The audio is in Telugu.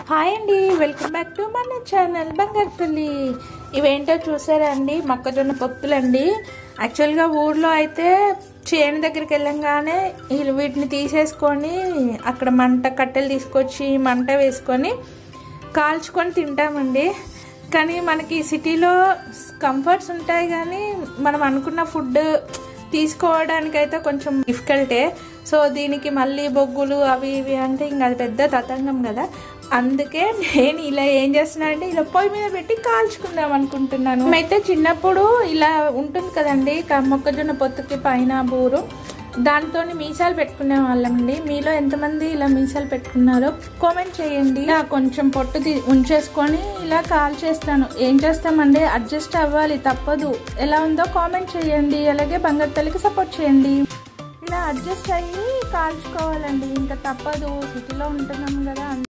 హాయ్ అండి, వెల్కమ్ బ్యాక్ టు మన ఛానల్ బంగారుపల్లి. ఇవేంటో చూసారా అండి, మొక్కజొన్న పొత్తులండి. యాక్చువల్గా ఊర్లో అయితే చేను దగ్గరికి వెళ్ళంగానే వీటిని తీసేసుకొని అక్కడ కట్టెలు తీసుకొచ్చి మంట వేసుకొని కాల్చుకొని తింటామండి. కానీ మనకి సిటీలో కంఫర్ట్స్ ఉంటాయి, కానీ మనం అనుకున్న ఫుడ్ తీసుకోవడానికైతే కొంచెం డిఫికల్టే. సో దీనికి మళ్ళీ బొగ్గులు అవి ఇవి అంటే ఇంకా అది పెద్ద తతంగం కదా. అందుకే నేను ఇలా ఏం చేస్తున్నా అంటే ఇలా పొయ్యి మీద పెట్టి కాల్చుకుందాం అనుకుంటున్నాను. మేమైతే చిన్నప్పుడు ఇలా ఉంటుంది కదండి మొక్కజొన్న పొత్తుకి పైన బూరు, దాంతో మీసాలు పెట్టుకునే వాళ్ళండి. మీలో ఎంతమంది ఇలా మీసాలు పెట్టుకున్నారో కామెంట్ చేయండి. ఇలా కొంచెం పొట్టు ఉంచేసుకొని ఇలా కాల్చేస్తాను. ఏం చేస్తామండి, అడ్జస్ట్ అవ్వాలి, తప్పదు. ఎలా ఉందో కామెంట్ చేయండి. అలాగే బంగారుపల్లికి సపోర్ట్ చేయండి. ఇలా అడ్జస్ట్ అయ్యి కాల్చుకోవాలండి, ఇంకా తప్పదు, సిటీలో ఉంటున్నాం కదా.